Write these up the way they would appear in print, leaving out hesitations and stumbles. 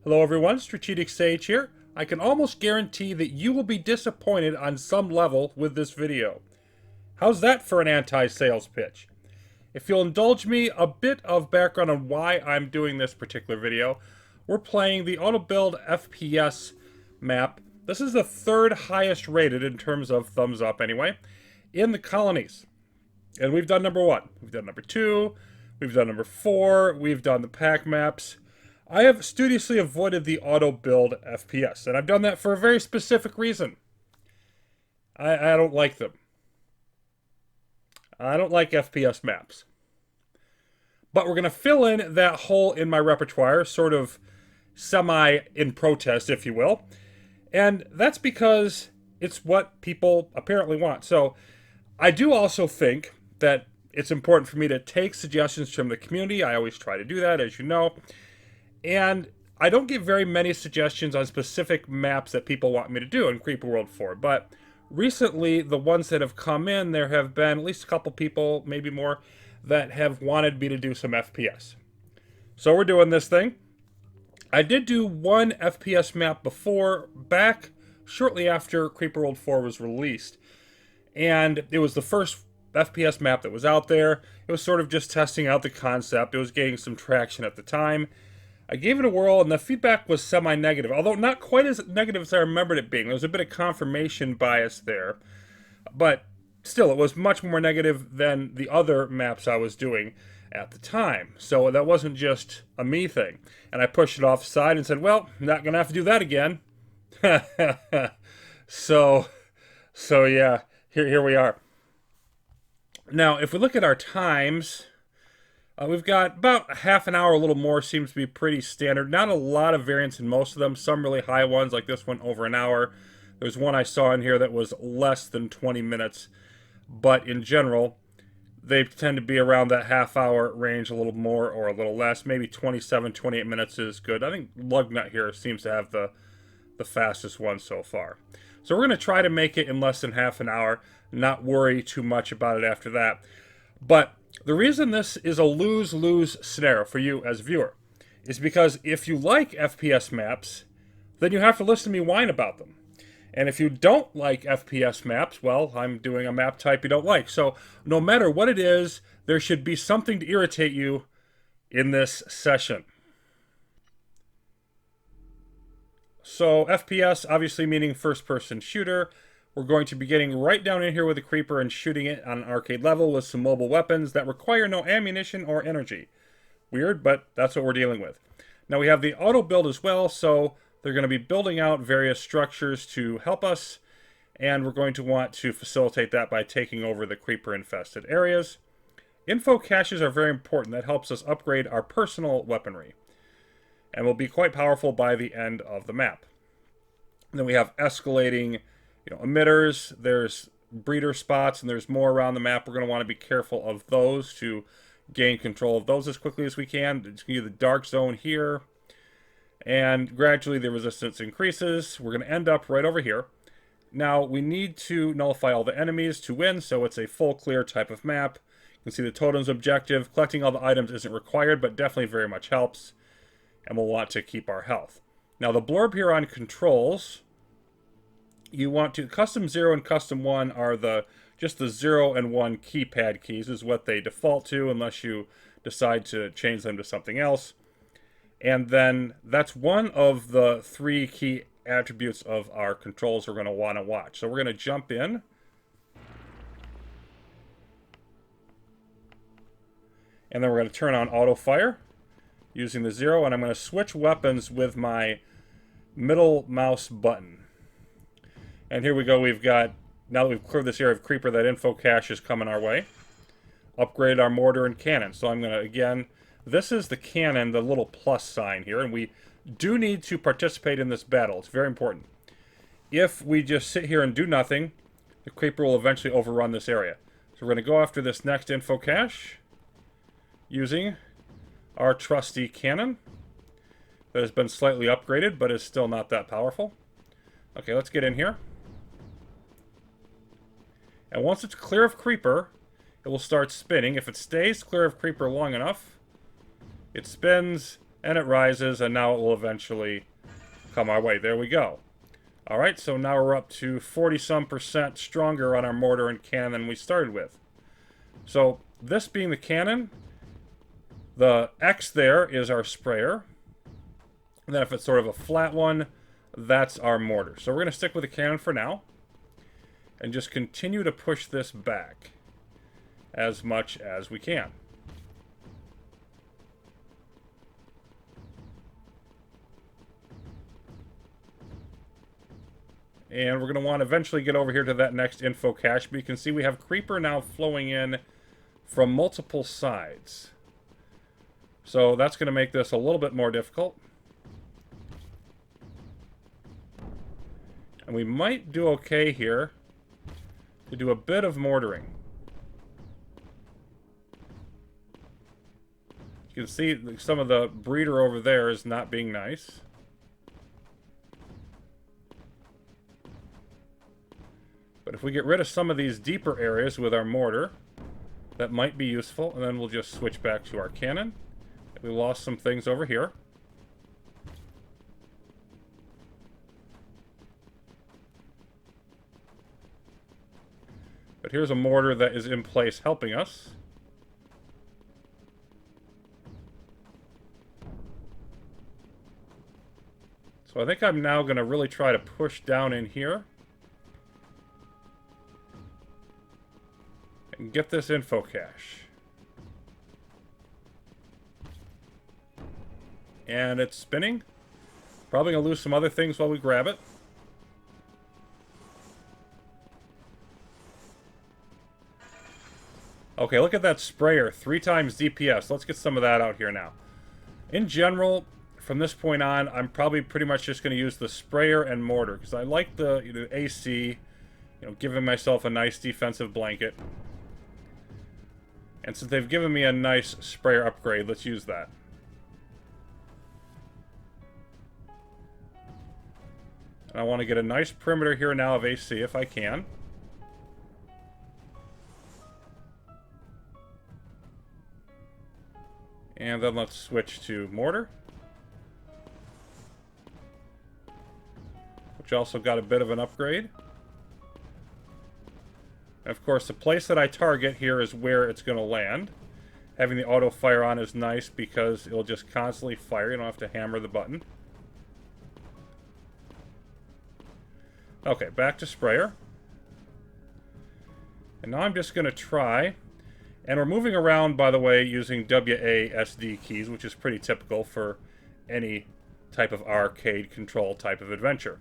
Hello everyone, Strategic Sage here. I can almost guarantee that you will be disappointed on some level with this video. How's that for an anti-sales pitch? If you'll indulge me a bit of background on why I'm doing this particular video, we're playing the Autobuild FPS map. This is the third highest rated in terms of thumbs up anyway, in the colonies. And we've done number 1, we've done number 2, we've done number 4, we've done the pack maps. I have studiously avoided the auto-build FPS, and I've done that for a very specific reason. I don't like them. I don't like FPS maps. But we're going to fill in that hole in my repertoire, sort of semi in protest, if you will. And that's because it's what people apparently want. So I do also think that it's important for me to take suggestions from the community. I always try to do that, as you know. And I don't get very many suggestions on specific maps that people want me to do in Creeper World 4. But recently, the ones that have come in, there have been at least a couple people, maybe more, that have wanted me to do some FPS. So we're doing this thing. I did do one FPS map before, back shortly after Creeper World 4 was released. And it was the first FPS map that was out there. It was sort of just testing out the concept. It was getting some traction at the time. I gave it a whirl, and the feedback was semi-negative, although not quite as negative as I remembered it being. There was a bit of confirmation bias there, but still, it was much more negative than the other maps I was doing at the time. So that wasn't just a me thing. And I pushed it offside and said, well, I'm not going to have to do that again. so yeah, here we are. Now, if we look at our times, we've got about half an hour, a little more, seems to be pretty standard. Not a lot of variance in most of them. Some really high ones, like this one, over an hour. There's one I saw in here that was less than 20 minutes. But in general, they tend to be around that half-hour range, a little more or a little less. Maybe 27, 28 minutes is good. I think Lugnut here seems to have the fastest one so far. So we're going to try to make it in less than half an hour, not worry too much about it after that. But the reason this is a lose-lose scenario for you as a viewer is because if you like FPS maps, then you have to listen to me whine about them. And if you don't like FPS maps, well, I'm doing a map type you don't like. So no matter what it is, there should be something to irritate you in this session. So FPS, obviously meaning first-person shooter. We're going to be getting right down in here with a creeper and shooting it on an arcade level with some mobile weapons that require no ammunition or energy. Weird, but that's what we're dealing with. Now we have the auto build as well, so they're going to be building out various structures to help us, and we're going to want to facilitate that by taking over the creeper-infested areas. Info caches are very important. That helps us upgrade our personal weaponry, and will be quite powerful by the end of the map. And then we have escalating emitters, there's breeder spots, and there's more around the map. We're going to want to be careful of those to gain control of those as quickly as we can. It's going to be the dark zone here, and gradually the resistance increases. We're going to end up right over here. Now, we need to nullify all the enemies to win, so it's a full clear type of map. You can see the totem's objective. Collecting all the items isn't required, but definitely very much helps, and we'll want to keep our health. Now, the blurb here on controls, you want to, custom 0 and custom 1 are just the 0 and 1 keypad keys is what they default to, unless you decide to change them to something else. And then that's one of the 3 key attributes of our controls we're going to want to watch. So we're going to jump in. And then we're going to turn on auto fire using the 0, and I'm going to switch weapons with my middle mouse button. And here we go, we've got, now that we've cleared this area of creeper, that info cache is coming our way. Upgrade our mortar and cannon. So I'm going to, again, this is the cannon, the little plus sign here, and we do need to participate in this battle. It's very important. If we just sit here and do nothing, the creeper will eventually overrun this area. So we're going to go after this next info cache using our trusty cannon that has been slightly upgraded, but is still not that powerful. Okay, let's get in here. And once it's clear of creeper, it will start spinning. If it stays clear of creeper long enough, it spins, And it rises, and now it will eventually come our way. There we go. Alright, so now we're up to 40-some% stronger on our mortar and cannon than we started with. So, this being the cannon, the X there is our sprayer. And then if it's sort of a flat one, that's our mortar. So we're going to stick with the cannon for now. And just continue to push this back as much as we can. And we're going to want to eventually get over here to that next info cache. But you can see we have creeper now flowing in from multiple sides. So that's going to make this a little bit more difficult. And we might do okay here to do a bit of mortaring. You can see some of the breeder over there is not being nice. But if we get rid of some of these deeper areas with our mortar, that might be useful. And then we'll just switch back to our cannon. We lost some things over here. But here's a mortar that is in place helping us. So I think I'm now going to really try to push down in here. And get this info cache. And it's spinning. Probably going to lose some other things while we grab it. Okay, look at that sprayer. 3 times DPS. Let's get some of that out here now. In general, from this point on, I'm probably pretty much just going to use the sprayer and mortar. Because I like the AC, giving myself a nice defensive blanket. And since they've given me a nice sprayer upgrade, let's use that. And I want to get a nice perimeter here now of AC if I can. And then let's switch to mortar. Which also got a bit of an upgrade. And of course, the place that I target here is where it's going to land. Having the auto fire on is nice because it'll just constantly fire. You don't have to hammer the button. Okay, back to sprayer. And now I'm just going to try. And we're moving around, by the way, using WASD keys, which is pretty typical for any type of arcade control type of adventure.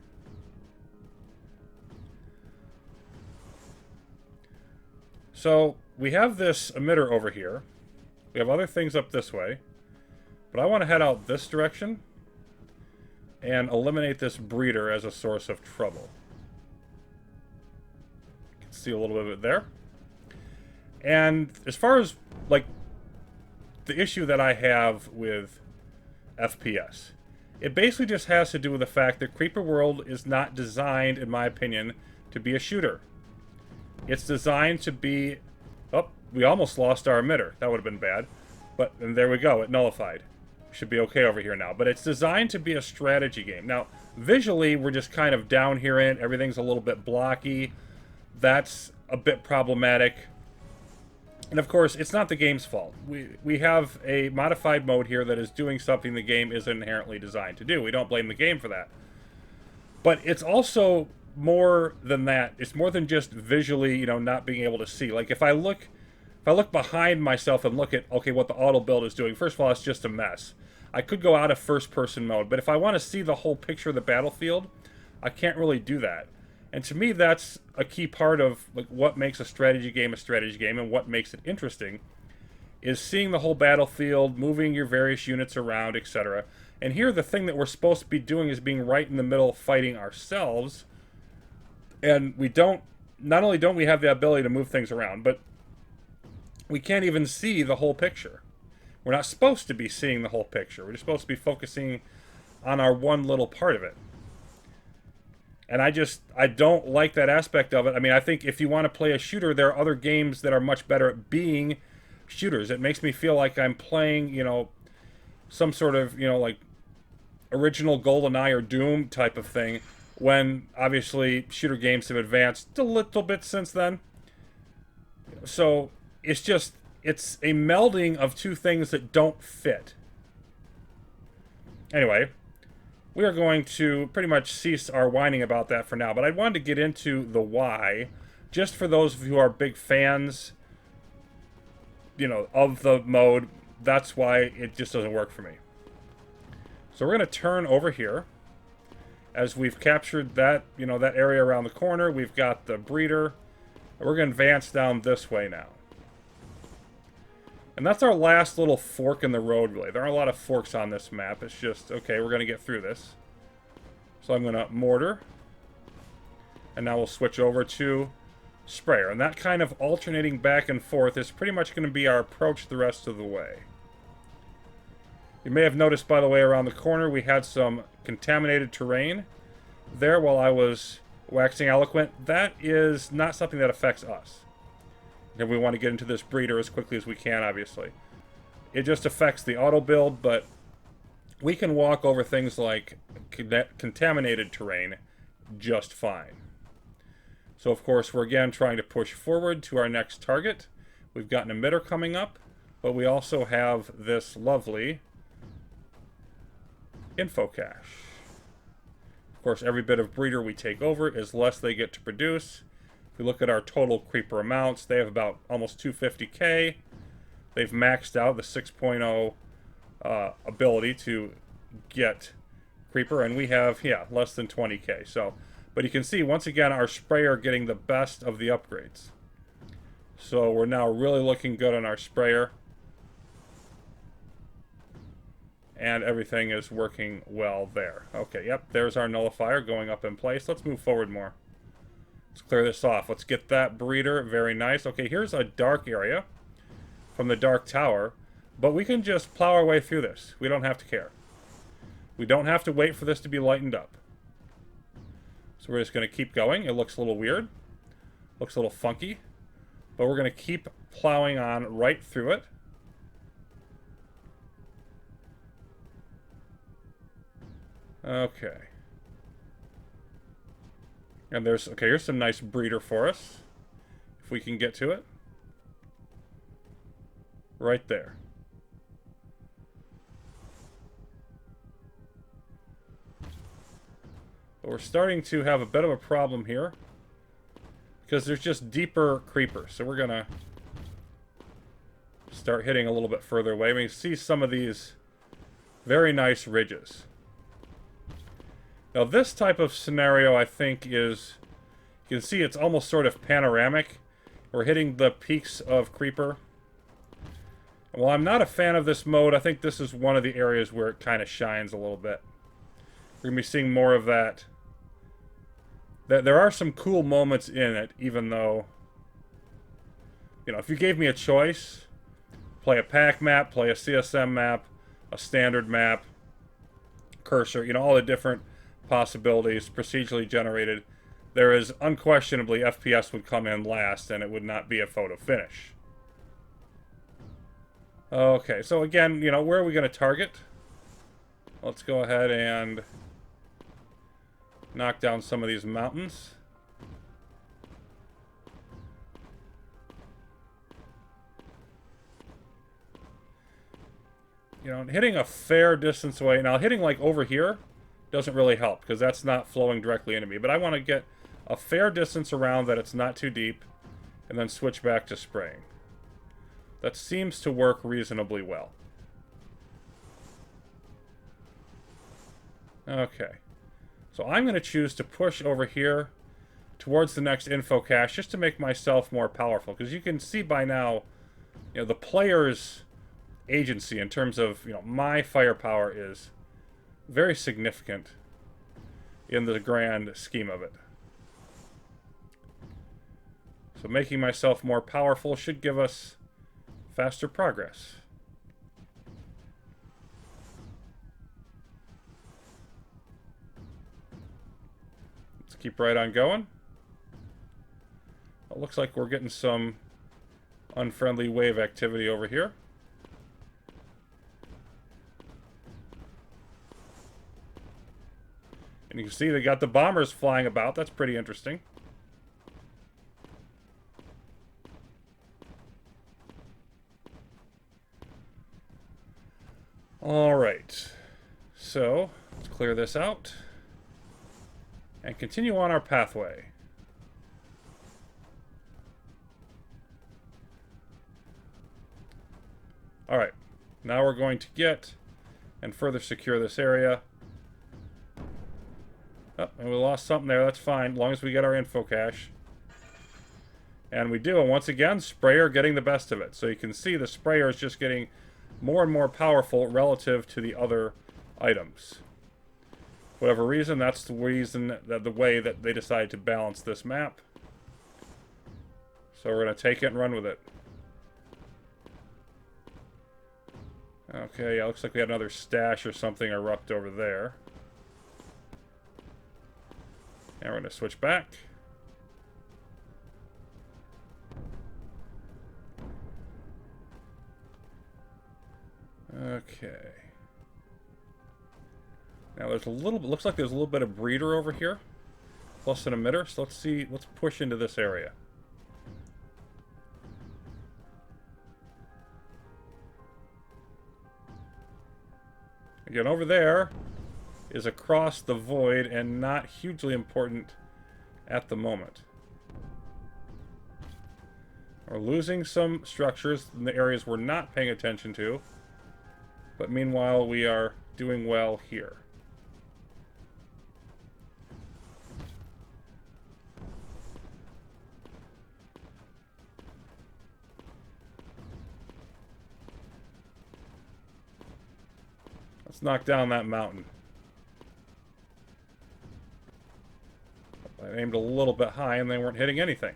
So, we have this emitter over here. We have other things up this way. But I want to head out this direction and eliminate this breeder as a source of trouble. You can see a little bit of it there. And as far as, like, the issue that I have with FPS, it basically just has to do with the fact that Creeper World is not designed, in my opinion, to be a shooter. It's designed to be... Oh, we almost lost our emitter. That would have been bad. But, and there we go, it nullified. Should be okay over here now. But it's designed to be a strategy game. Now, visually, we're just kind of down here in. Everything's a little bit blocky. That's a bit problematic. And of course, it's not the game's fault. We have a modified mode here that is doing something the game isn't inherently designed to do. We don't blame the game for that. But it's also more than that. It's more than just visually, not being able to see. Like if I look behind myself and look at, okay, what the Autobuild is doing, first of all, it's just a mess. I could go out of first-person mode, but if I want to see the whole picture of the battlefield, I can't really do that. And to me, that's a key part of what makes a strategy game and what makes it interesting, is seeing the whole battlefield, moving your various units around, etc. And here, the thing that we're supposed to be doing is being right in the middle, fighting ourselves. And we don't, not only don't we have the ability to move things around, but we can't even see the whole picture. We're not supposed to be seeing the whole picture. We're just supposed to be focusing on our one little part of it. And I don't like that aspect of it. I mean, I think if you want to play a shooter, there are other games that are much better at being shooters. It makes me feel like I'm playing, some sort of, like original GoldenEye or Doom type of thing, when obviously shooter games have advanced a little bit since then. So it's a melding of two things that don't fit. Anyway, we are going to pretty much cease our whining about that for now, but I wanted to get into the why, just for those of you who are big fans, of the mode. That's why it just doesn't work for me. So we're going to turn over here. As we've captured that, that area around the corner, we've got the breeder. We're going to advance down this way now. And that's our last little fork in the road, really. There aren't a lot of forks on this map. It's just, okay, we're going to get through this. So I'm going to mortar. And now we'll switch over to sprayer. And that kind of alternating back and forth is pretty much going to be our approach the rest of the way. You may have noticed, by the way, around the corner we had some contaminated terrain there while I was waxing eloquent. That is not something that affects us. And we want to get into this breeder as quickly as we can, obviously. It just affects the auto build, but we can walk over things like contaminated terrain just fine. So, of course, we're again trying to push forward to our next target. We've got an emitter coming up, but we also have this lovely info cache. Of course, every bit of breeder we take over is less they get to produce. If we look at our total creeper amounts, they have about almost 250k. They've maxed out the 6.0 ability to get creeper, and we have, less than 20k. So, but you can see, once again, our sprayer getting the best of the upgrades. So we're now really looking good on our sprayer. And everything is working well there. Okay, yep, there's our nullifier going up in place. Let's move forward more. Let's clear this off. Let's get that breeder. Very nice. Okay, here's a dark area from the dark tower. But we can just plow our way through this. We don't have to care. We don't have to wait for this to be lightened up. So we're just going to keep going. It looks a little weird. Looks a little funky. But we're going to keep plowing on right through it. Okay. And here's some nice breeder for us. If we can get to it. Right there. But we're starting to have a bit of a problem here. Because there's just deeper creepers. So we're going to start hitting a little bit further away. We can see some of these very nice ridges. Now this type of scenario, I think, is, you can see it's almost sort of panoramic. We're hitting the peaks of creeper. And while I'm not a fan of this mode, I think this is one of the areas where it kind of shines a little bit. We're going to be seeing more of that. There are some cool moments in it, even though, if you gave me a choice, play a pack map, play a CSM map, a standard map, cursor, all the different possibilities, procedurally generated, there is unquestionably FPS would come in last, and it would not be a photo finish. Okay, so again, where are we going to target? Let's go ahead and knock down some of these mountains. Hitting a fair distance away. Now, hitting like over here doesn't really help because that's not flowing directly into me. But I want to get a fair distance around that it's not too deep and then switch back to spraying. That seems to work reasonably well. Okay. So I'm going to choose to push over here towards the next info cache just to make myself more powerful. Because you can see by now, the player's agency in terms of, my firepower is very significant in the grand scheme of it. So making myself more powerful should give us faster progress. Let's keep right on going. It looks like we're getting some unfriendly wave activity over here. And you can see they got the bombers flying about. That's pretty interesting. Alright. So, let's clear this out. And continue on our pathway. Alright. Now we're going to get and further secure this area. Oh, and we lost something there. That's fine, as long as we get our info cache. And we do, and once again, sprayer getting the best of it. So you can see the sprayer is just getting more and more powerful relative to the other items. Whatever reason, that's the reason, that the way that they decided to balance this map. So we're going to take it and run with it. Okay, yeah, looks like we had another stash or something erupt over there. And we're going to switch back. Okay. Now there's a little, looks like there's a little bit of breeder over here. Plus an emitter, so let's see, let's push into this area. Again, over there is across the void and not hugely important at the moment. We're losing some structures in the areas we're not paying attention to, but meanwhile we are doing well here. Let's knock down that mountain. I aimed a little bit high and they weren't hitting anything.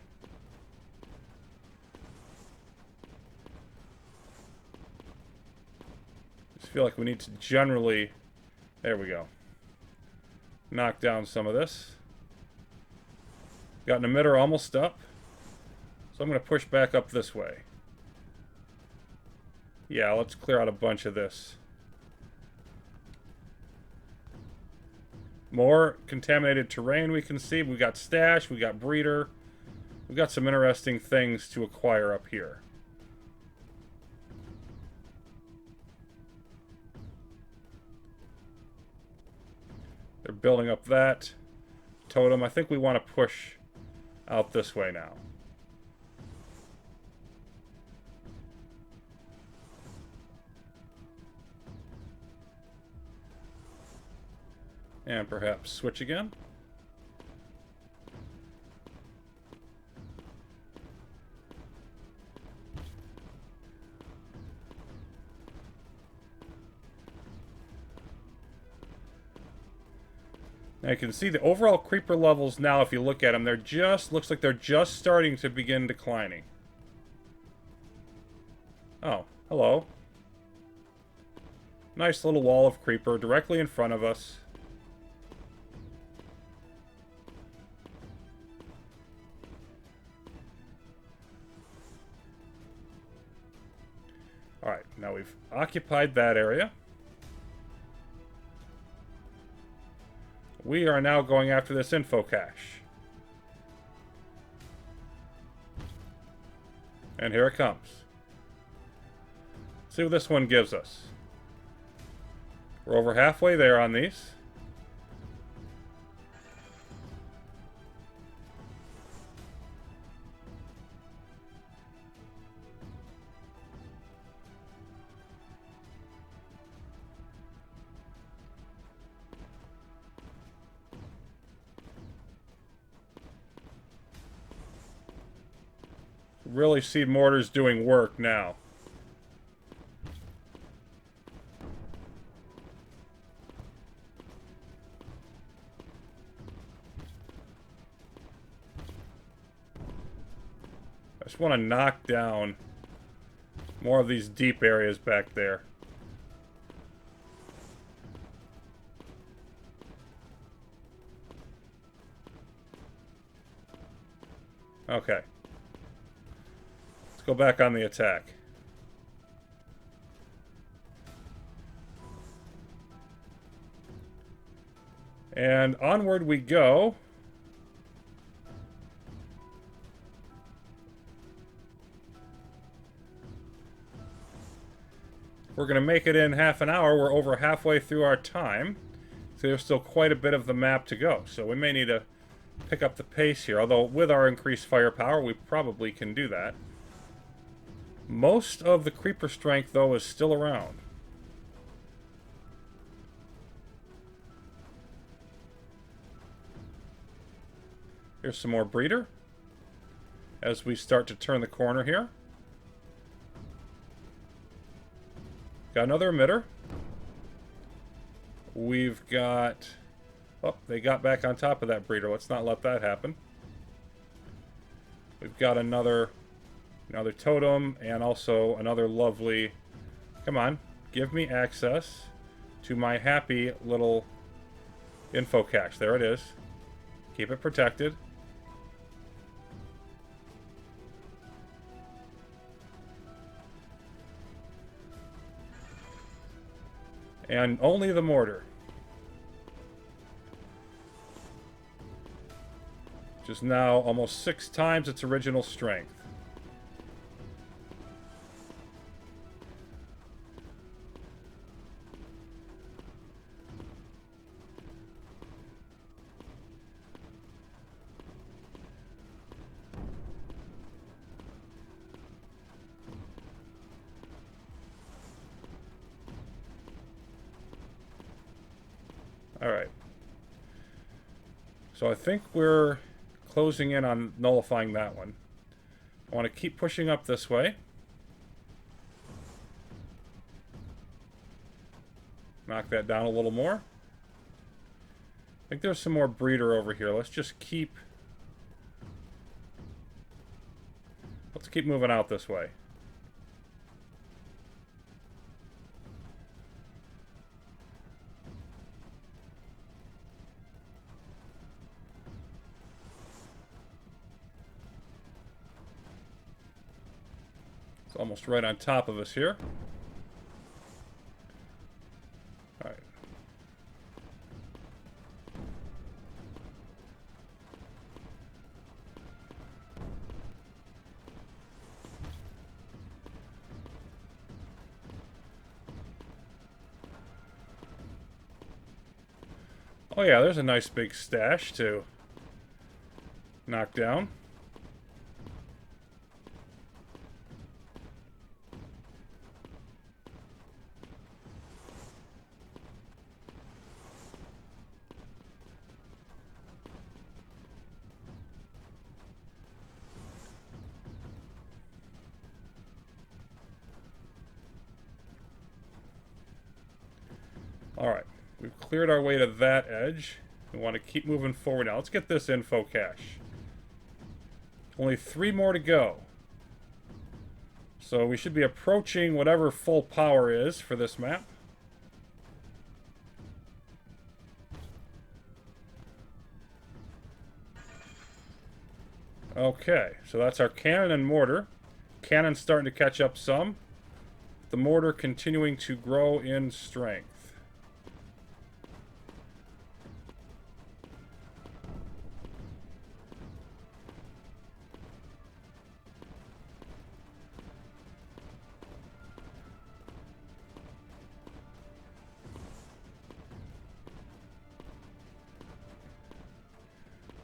Just feel like we need to generally... There we go. Knock down some of this. Got an emitter almost up. So I'm going to push back up this way. Yeah, let's clear out a bunch of this. More contaminated terrain we can see. We got stash, we got breeder. We've got some interesting things to acquire up here. They're building up that totem. I think we want to push out this way now. And perhaps switch again. Now you can see the overall creeper levels now, if you look at them, they're just, looks like they're just starting to begin declining. Oh, hello. Nice little wall of creeper directly in front of us. Alright, now we've occupied that area. We are now going after this info cache. And here it comes. Let's see what this one gives us. We're over halfway there on these. Really see mortars doing work now. I just want to knock down more of these deep areas back there. Okay. Let's go back on the attack. And onward we go. We're going to make it in half an hour. We're over halfway through our time. So there's still quite a bit of the map to go. So we may need to pick up the pace here. Although with our increased firepower, we probably can do that. Most of the creeper strength, though, is still around. Here's some more breeder. As we start to turn the corner here. Got another emitter. We've got... Oh, they got back on top of that breeder. Let's not let that happen. We've got another totem and also another lovely... Come on, give me access to my happy little info cache. There it is. Keep it protected. And only the mortar. Which is now almost 6 times its original strength. Alright. So I think we're closing in on nullifying that one. I want to keep pushing up this way. Knock that down a little more. I think there's some more breeder over here. Let's just keep... Let's keep moving out this way. It's almost right on top of us here. Alright. Oh yeah, there's a nice big stash to knock down. Alright, we've cleared our way to that edge. We want to keep moving forward now. Let's get this info cache. Only 3 more to go. So we should be approaching whatever full power is for this map. Okay, so that's our cannon and mortar. Cannon's starting to catch up some. The mortar continuing to grow in strength.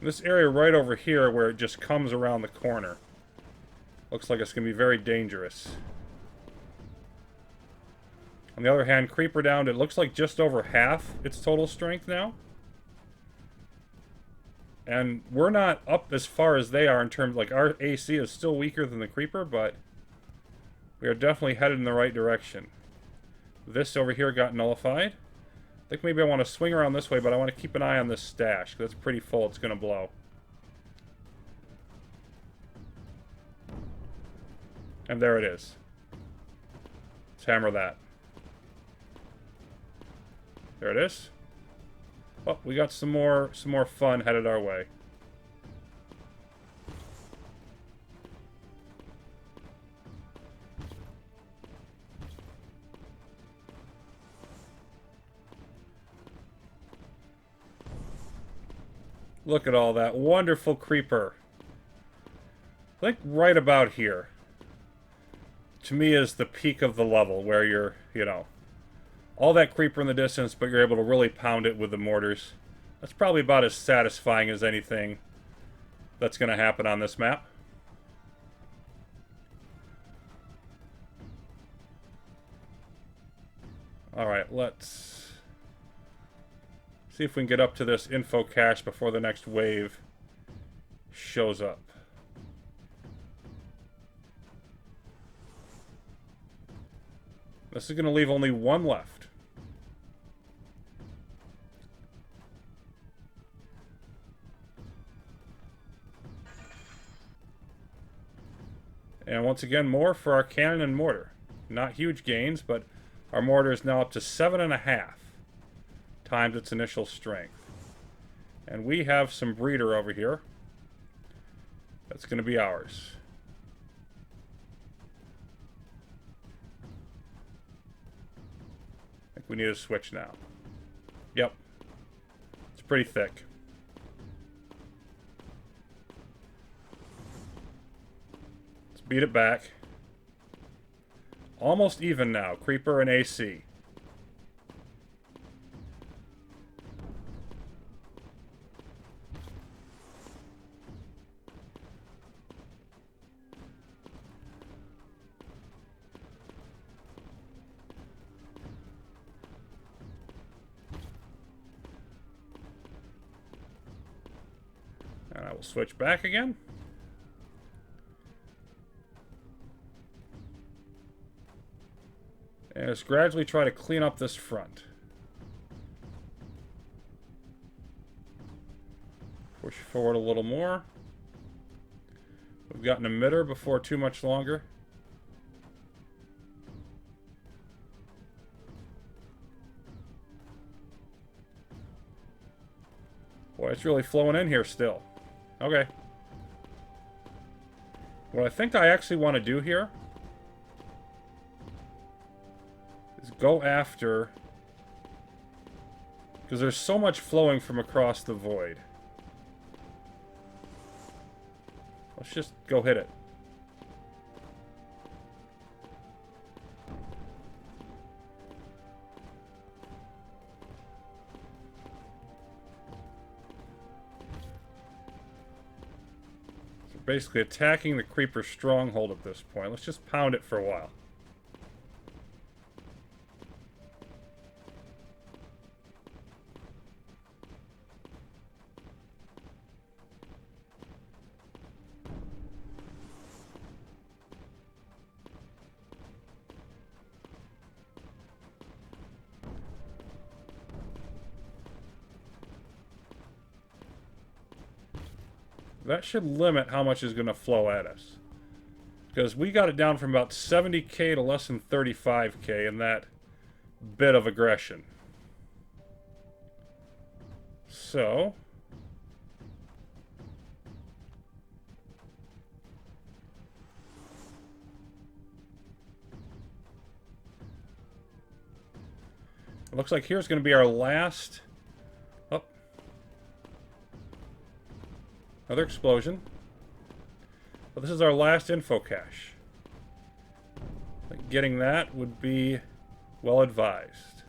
This area right over here where it just comes around the corner. Looks like it's going to be very dangerous. On the other hand, creeper down, it looks like just over half its total strength now. And we're not up as far as they are in terms, like our AC is still weaker than the creeper, but we are definitely headed in the right direction. This over here got nullified. I think maybe I want to swing around this way, but I want to keep an eye on this stash, because it's pretty full. It's going to blow. And there it is. Let's hammer that. There it is. Oh, we got some more fun headed our way. Look at all that wonderful creeper. I think right about here, to me, is the peak of the level, where you're, you know, all that creeper in the distance, but you're able to really pound it with the mortars. That's probably about as satisfying as anything that's going to happen on this map. Alright, let's see if we can get up to this info cache before the next wave shows up. This is going to leave only one left. And once again, more for our cannon and mortar. Not huge gains, but our mortar is now up to 7.5 times its initial strength. And we have some breeder over here. That's going to be ours. I think we need a switch now. Yep. It's pretty thick. Let's beat it back. Almost even now. Creeper and AC. And I will switch back again. And let's gradually try to clean up this front. Push forward a little more. We've got an emitter before too much longer. Boy, it's really flowing in here still. Okay. What I think I actually want to do here is go after, because there's so much flowing from across the void. Let's just go hit it. So basically attacking the creeper stronghold at this point. Let's just pound it for a while. That should limit how much is going to flow at us. Because we got it down from about 70k to less than 35k in that bit of aggression. So it looks like here's going to be our last. Oh. Another explosion. But this is our last info cache. Getting that would be well advised.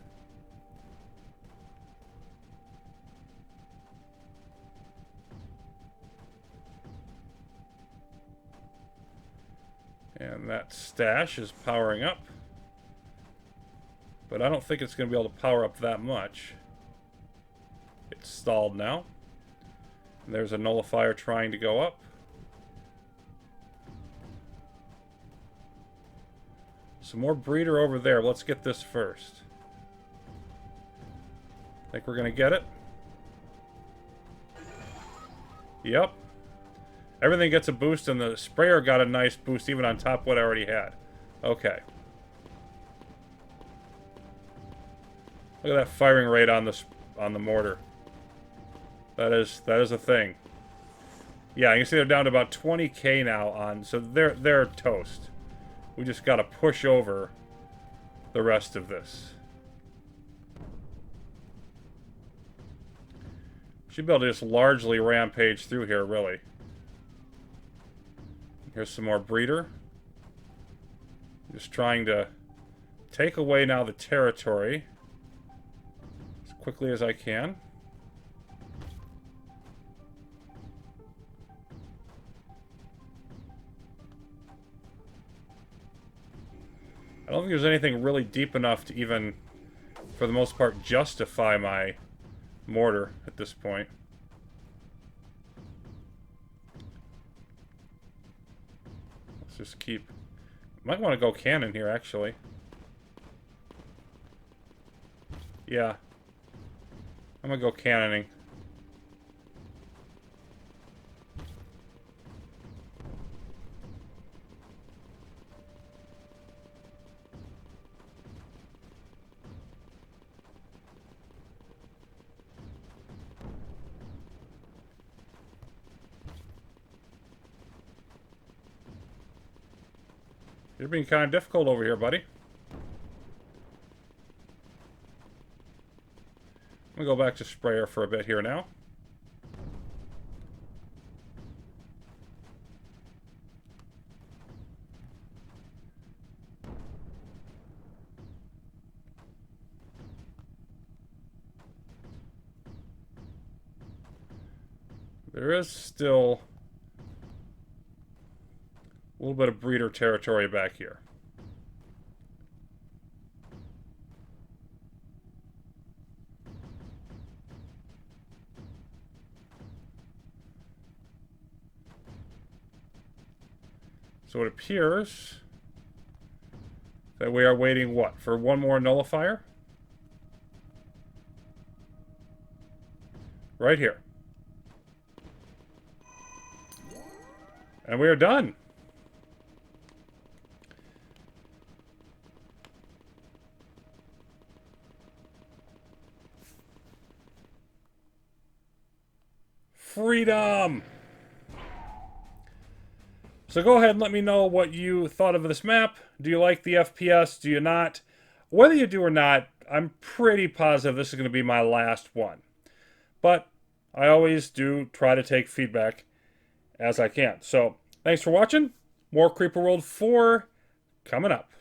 And that stash is powering up. But I don't think it's going to be able to power up that much. It's stalled now. And there's a nullifier trying to go up. Some more breeder over there. Let's get this first. Think we're going to get it? Yep. Everything gets a boost, and the sprayer got a nice boost even on top of what I already had. Okay. Look at that firing rate on the mortar. That is a thing. Yeah, you can see they're down to about 20k now on, so they're toast. We just got to push over the rest of this. Should be able to just largely rampage through here, really. Here's some more breeder. Just trying to take away now the territory as quickly as I can. I don't think there's anything really deep enough to even, for the most part, justify my mortar at this point. Let's just keep... Might want to go cannon here, actually. Yeah. I'm gonna go cannoning. You're being kind of difficult over here, buddy. I'm gonna go back to sprayer for a bit here now. There is still a little bit of breeder territory back here. So it appears that we are waiting, what, for one more nullifier? Right here. And we are done. Freedom! So go ahead and let me know what you thought of this map. Do you like the FPS? Do you not? Whether you do or not, I'm pretty positive this is going to be my last one. But I always do try to take feedback as I can. So thanks for watching. More Creeper World 4 coming up.